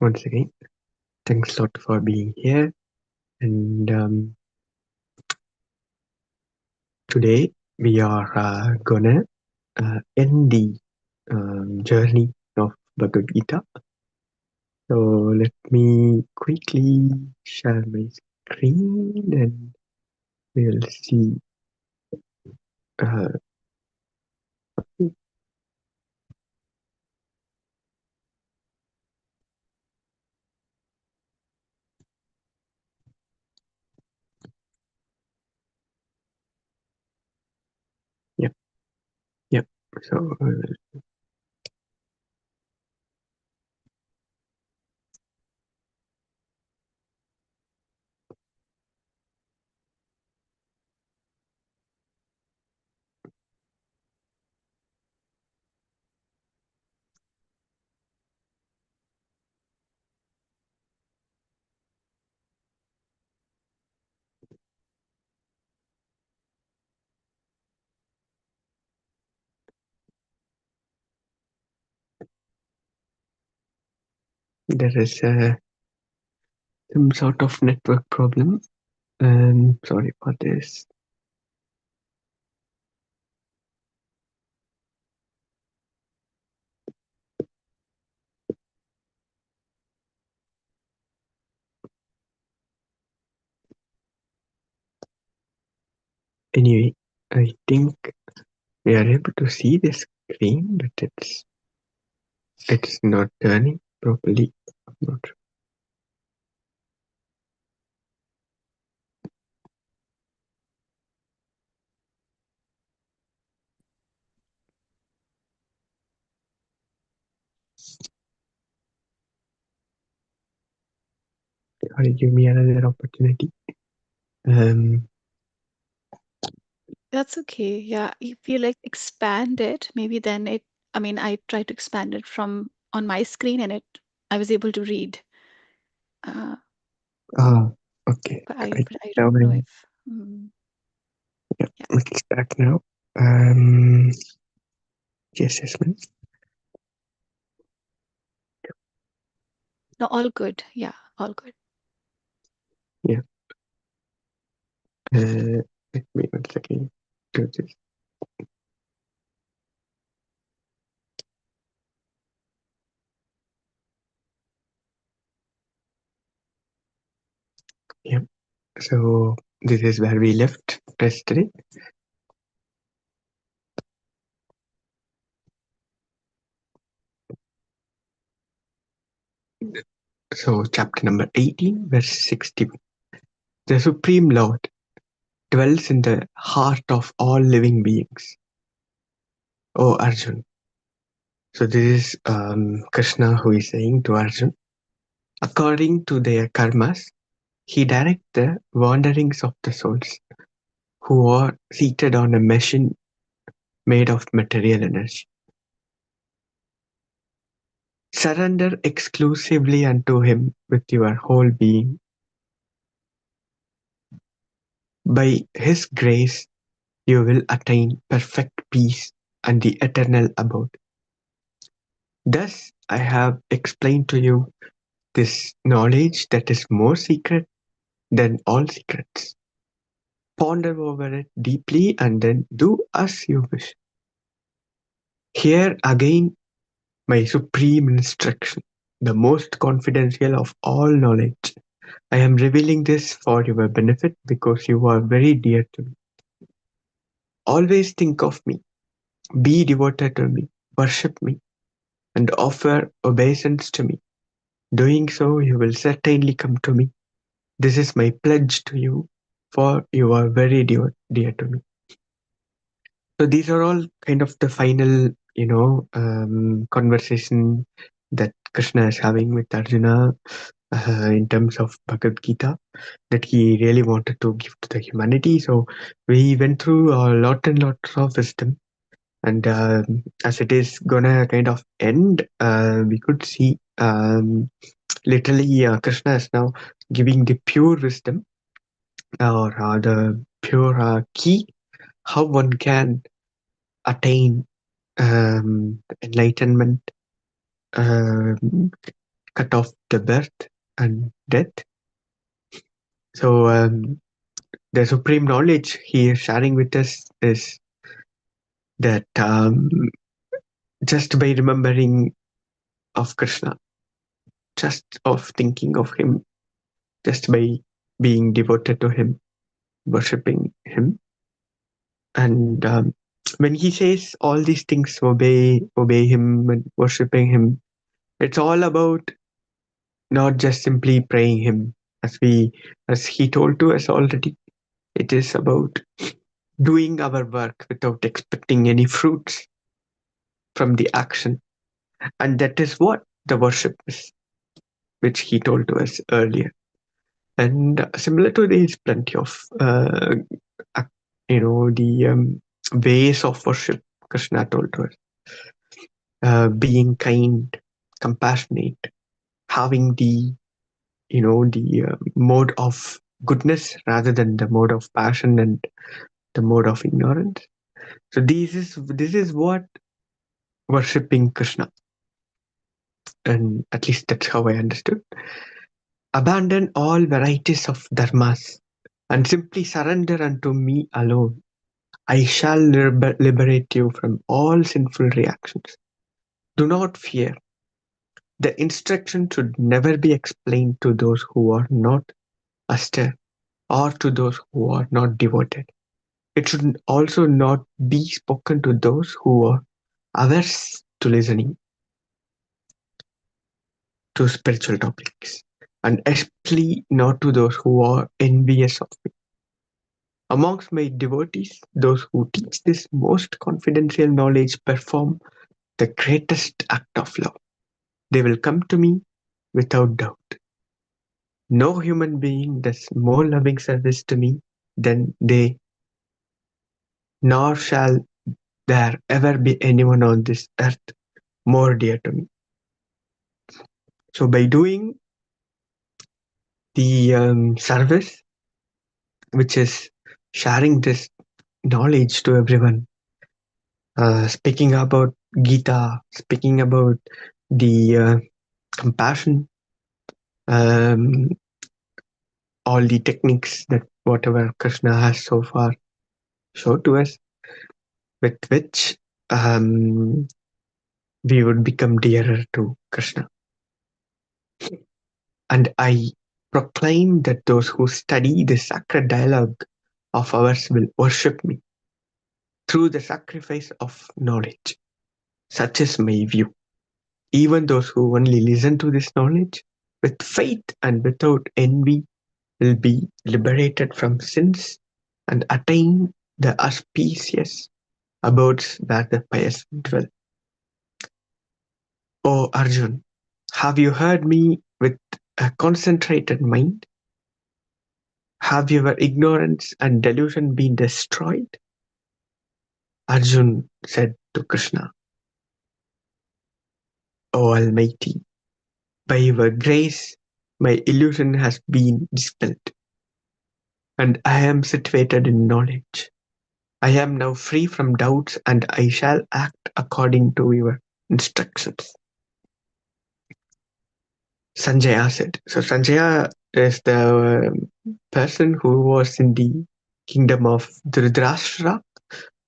once again. Thanks a lot for being here. And today we are gonna end the journey of Bhagavad Gita. So let me quickly share my screen and we'll see. Uh, yeah, yeah. So there is some sort of network problem. Sorry for this. Anyway, I think we are able to see the screen, but it's not turning properly. I'm not sure. Sorry, give me another opportunity. That's okay. Yeah, if you like expand it, maybe then I tried to expand it from on my screen and I was able to read. Uh, Okay. but I Now don't know if, yeah, yeah. it's back now. Yes, yes, ma'am. No, all good. Yeah, all good. Yeah. Let me once again do this. Yeah. So this is where we left yesterday. So chapter number 18, verse 61. The Supreme Lord dwells in the heart of all living beings. Oh Arjun. So this is Krishna who is saying to Arjun, according to their karmas, he directs the wanderings of the souls who are seated on a machine made of material energy. Surrender exclusively unto him with your whole being. By his grace, you will attain perfect peace and the eternal abode. Thus, I have explained to you this knowledge that is more secret than all secrets. Ponder over it deeply and then do as you wish. Here again my supreme instruction, the most confidential of all knowledge. I am revealing this for your benefit because you are very dear to me. Always think of me, be devoted to me, worship me, and offer obeisance to me. Doing so, you will certainly come to me. This is my pledge to you, for you are very dear to me. So these are all kind of the final, conversation that Krishna is having with Arjuna in terms of Bhagavad Gita that he really wanted to give to the humanity. So we went through a lot and lots of wisdom. And as it is gonna kind of end, we could see literally Krishna is now giving the pure wisdom or the pure key how one can attain enlightenment, um, cut off the birth and death. So the supreme knowledge he is sharing with us is that just by remembering of Krishna, just of thinking of him, just by being devoted to him, worshipping him, and when he says all these things, obey him and worshipping him, it's all about not just simply praying him, as we as he told to us already. It is about doing our work without expecting any fruits from the action. And that is what the worship is, which he told to us earlier. And similar to this, plenty of, the ways of worship Krishna told to us. Being kind, compassionate, having the mode of goodness rather than the mode of passion and the mode of ignorance. So this is what worshipping Krishna, and at least that's how I understood. Abandon all varieties of dharmas and simply surrender unto me alone. I shall liberate you from all sinful reactions. Do not fear. The instruction should never be explained to those who are not austere or to those who are not devoted. It should also not be spoken to those who are averse to listening to spiritual topics, and especially not to those who are envious of me. Amongst my devotees, those who teach this most confidential knowledge perform the greatest act of love. They will come to me without doubt. No human being does more loving service to me than they, nor shall there ever be anyone on this earth more dear to me. So, by doing the service, which is sharing this knowledge to everyone, speaking about Gita, speaking about the compassion, um, all the techniques that whatever Krishna has so far showed to us, with which we would become dearer to Krishna. And I proclaim that those who study the sacred dialogue of ours will worship me through the sacrifice of knowledge. Such is my view. Even those who only listen to this knowledge with faith and without envy will be liberated from sins and attain the auspicious abodes where the pious dwell. O Arjun, have you heard me with a concentrated mind? Have your ignorance and delusion been destroyed? Arjun said to Krishna, O Almighty, by your grace, my illusion has been dispelled, and I am situated in knowledge. I am now free from doubts, and I shall act according to your instructions. Sanjaya said. So Sanjaya is the person who was in the kingdom of Dhritarashtra,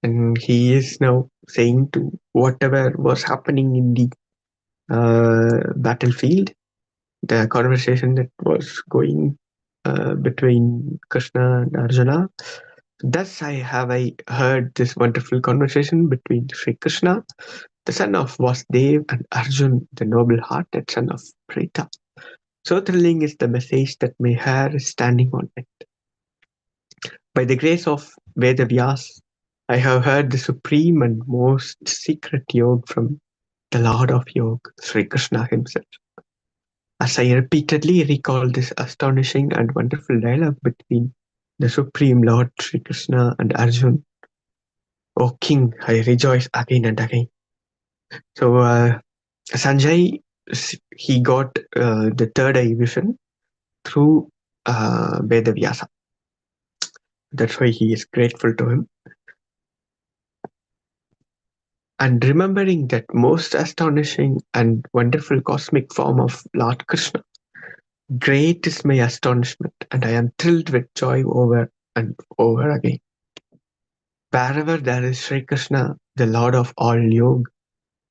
and he is now saying to whatever was happening in the battlefield, the conversation that was going between Krishna and Arjuna. Thus, I heard this wonderful conversation between Sri Krishna, the son of Vasudev, and Arjun, the noble-hearted son of Pritha. So thrilling is the message that my hair is standing on it. By the grace of Veda Vyas, I have heard the supreme and most secret yoga from the Lord of Yoga, Sri Krishna himself. As I repeatedly recall this astonishing and wonderful dialogue between the Supreme Lord Sri Krishna and Arjun, O King, I rejoice again and again. So Sanjay, he got the third eye vision through Vedavyasa. That's why he is grateful to him. and remembering that most astonishing and wonderful cosmic form of Lord Krishna. Great is my astonishment, and I am thrilled with joy over and over again. Wherever there is Sri Krishna, the Lord of all Yoga,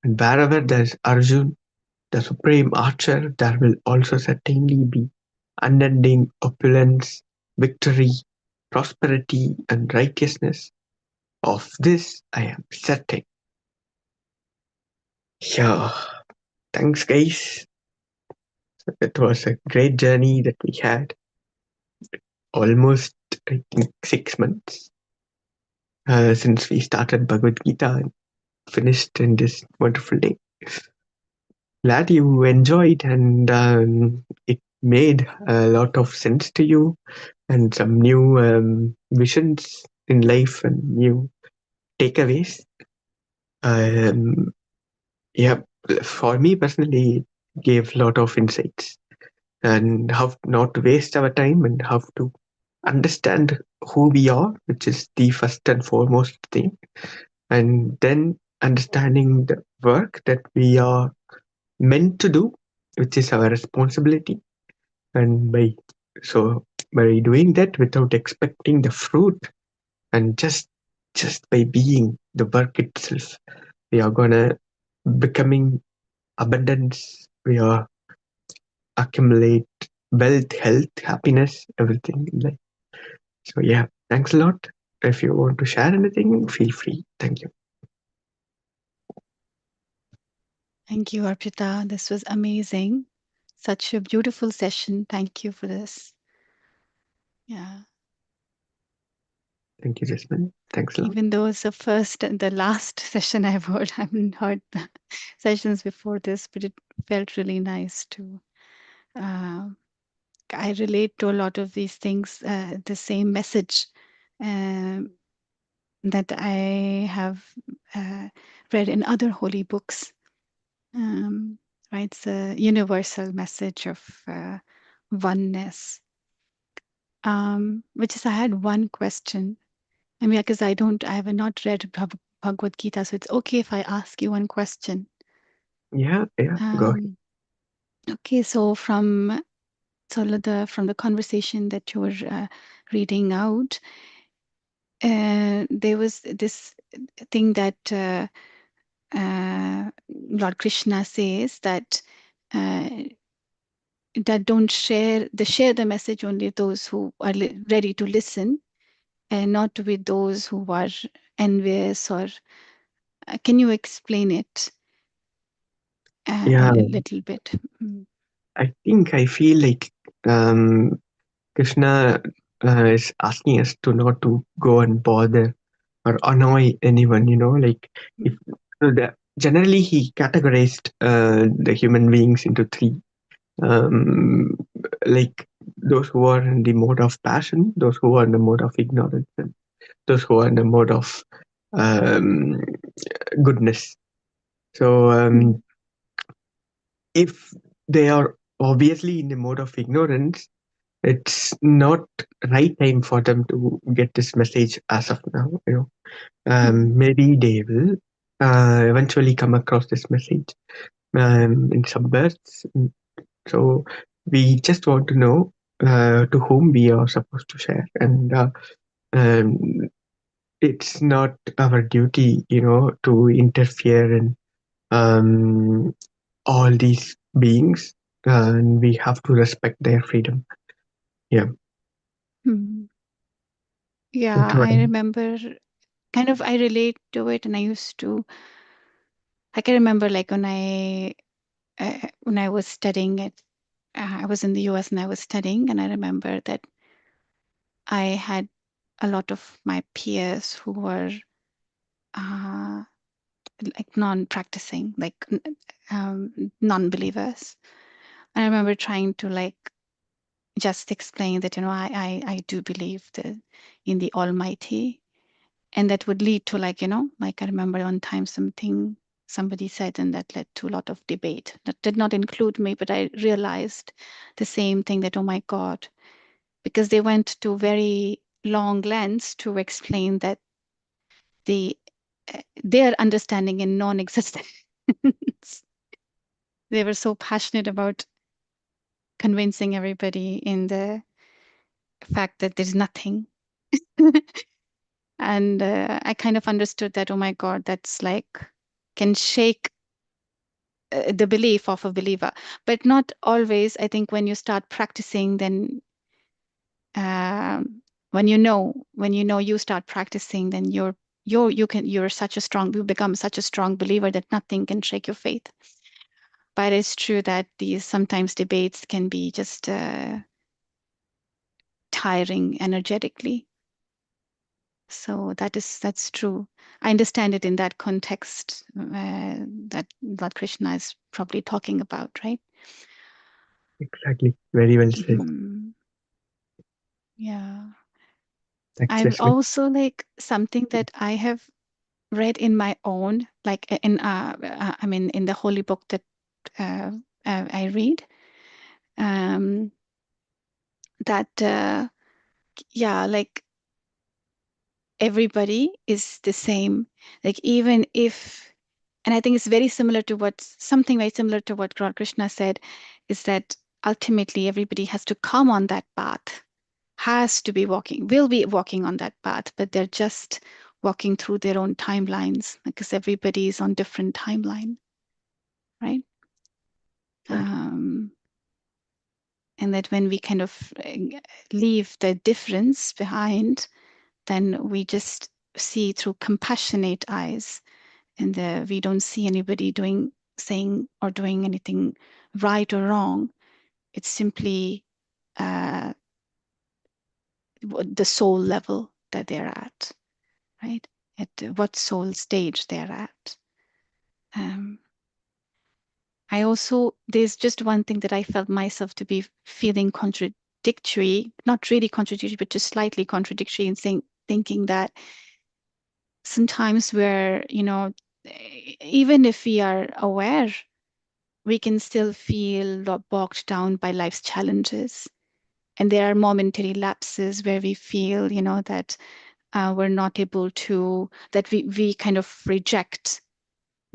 and wherever there is Arjun, the supreme archer, there will also certainly be unending opulence, victory, prosperity, and righteousness. Of this I am certain. Yeah, thanks, guys. It was a great journey that we had. Almost, I think, 6 months since we started Bhagavad Gita and finished in this wonderful day. Glad you enjoyed and it made a lot of sense to you and some new visions in life and new takeaways. Um, yeah, for me personally, it gave a lot of insights and how not to waste our time and how to understand who we are, which is the first and foremost thing, and then understanding the work that we are meant to do, which is our responsibility. And so by doing that without expecting the fruit and just by being the work itself, we are gonna becoming abundance. We are accumulate wealth, health, happiness, everything in life. So yeah, thanks a lot. If you want to share anything, feel free. Thank you. Thank you, Arpita. This was amazing. Such a beautiful session. Thank you for this. Yeah. Thank you, Jasmine. Thanks a lot. Even though it's the first and the last session I've heard, I haven't heard the sessions before this, but it felt really nice to. Uh, I relate to a lot of these things, the same message um, that I have read in other holy books. Um, right, it's a universal message of oneness. Which is, I had one question. I mean, because I have not read Bhagavad Gita, so it's okay if I ask you one question. Yeah, yeah, go ahead. Um, okay, so from the conversation that you were reading out, there was this thing that Lord Krishna says that uh, don't share the message only those who are ready to listen, and not with those who are envious or. Can you explain it a Yeah, little bit? Mm. I think I feel like um, Krishna is asking us to not to go and bother or annoy anyone. Like if so generally he categorized the human beings into three. Um, like those who are in the mode of passion, those who are in the mode of ignorance, and those who are in the mode of um, goodness. So Mm. if they are obviously in the mode of ignorance, it's not right time for them to get this message as of now. Mm. Maybe they will eventually come across this message in some births. So we just want to know to whom we are supposed to share, and um, it's not our duty, to interfere in um, all these beings, and we have to respect their freedom. Yeah, Mm. that's Yeah, what. I remember. Kind of, I relate to it, and I used to. I can remember, like when I was studying it. I was in the U.S. and I was studying, and I remember that I had a lot of my peers who were uh, like non-practicing, like non-believers. I remember trying to like just explain that I do believe in the Almighty, and that would lead to like I remember one time somebody said, and that led to a lot of debate. That did not include me, but I realized the same thing, that oh my God, because they went to very long lengths to explain that the their understanding in non-existence. They were so passionate about convincing everybody in the fact that there's nothing. And I kind of understood that, oh my God, that's like can shake the belief of a believer. But not always. I think when you start practicing, then when you know you start practicing, then you're such a strong, you become such a strong believer that nothing can shake your faith. But it's true that these sometimes debates can be just tiring energetically. So that's true. I understand it in that context that Krishna is probably talking about, right? Exactly. Very well said. Mhm. Yeah. Thanks, I will Jasmine. also like something that I have read in my own, like I mean, in the holy book that I read, um, that yeah, like everybody is the same. Like even if, and I think it's very similar to what something very similar to what Lord Krishna said, is that ultimately everybody has to come on that path, has to be walking, will be walking on that path, but they're just walking through their own timelines because everybody is on different timeline, right? Exactly. Um, and that when we kind of leave the difference behind, then we just see through compassionate eyes, and we don't see anybody saying or doing anything right or wrong. It's simply uh, the soul level that they're at, right? At what soul stage they're at. Um, I also, there's just one thing that I felt myself to be feeling contradictory, not really contradictory, but just slightly contradictory in thinking that sometimes we're, even if we are aware, we can still feel bogged down by life's challenges. And there are momentary lapses where we feel, that we're not able to, that we kind of reject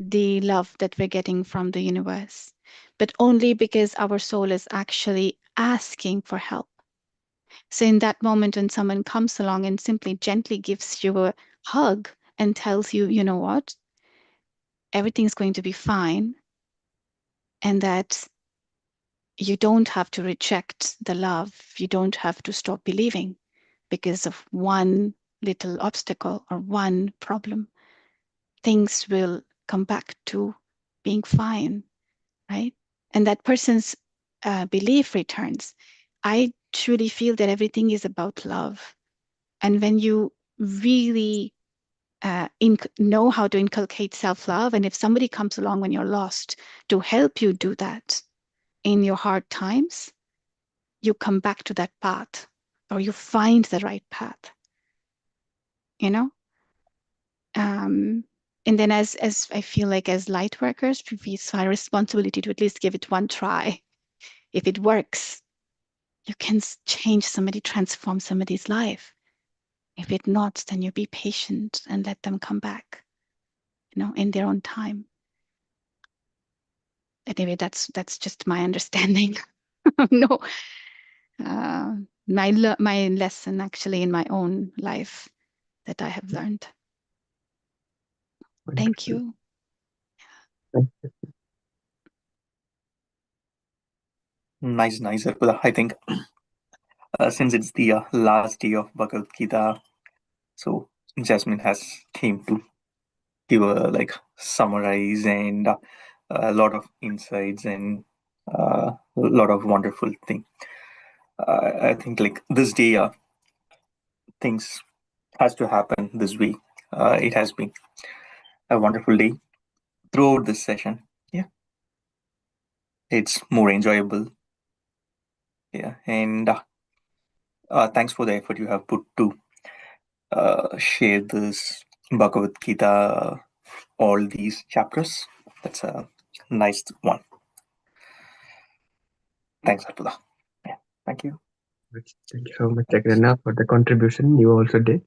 the love that we're getting from the universe, but only because our soul is actually asking for help. So, in that moment, when someone comes along and simply gently gives you a hug and tells you, you know what, everything's going to be fine, and that you don't have to reject the love, you don't have to stop believing because of one little obstacle or one problem, things will come back to being fine, right? And that person's belief returns. I truly feel that everything is about love. And when you really know how to inculcate self love, and if somebody comes along when you're lost to help you do that in your hard times, you come back to that path or you find the right path, you know? Um, and then as I feel like as light workers, it's our responsibility to at least give it one try. If it works, you can change somebody, transform somebody's life. If it not, then you be patient and let them come back, in their own time. Anyway, that's just my understanding. No, uh, my lesson actually in my own life that I have learned. Thank Wonderful. you. Thank you. Nice, Arpita. I think since it's the last day of Bhagavad Gita, so Jasmine has came to give a like summarize and a lot of insights and a lot of wonderful thing. I think like this day, things has to happen this way. It has been a wonderful day throughout this session. Yeah, it's more enjoyable. Yeah, and thanks for the effort you have put to share this Bhagavad Gita, all these chapters. That's a nice one. Thanks, Arpita. Yeah, thank you. Thank you so much, Jagrana, for the contribution you also did.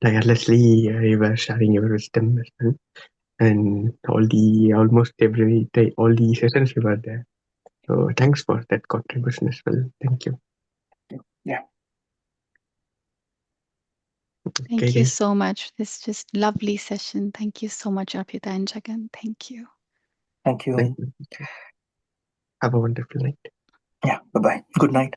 tirelessly you were sharing your wisdom as well. And almost every day, all the sessions you were there. So thanks for that contribution as well. Thank you. Yeah. Thank Okay, you guys. so much. This just lovely session. Thank you so much, Arpita and Jagan. Thank you. Thank you. Thank you. Have a wonderful night. Yeah. Bye bye. Good night.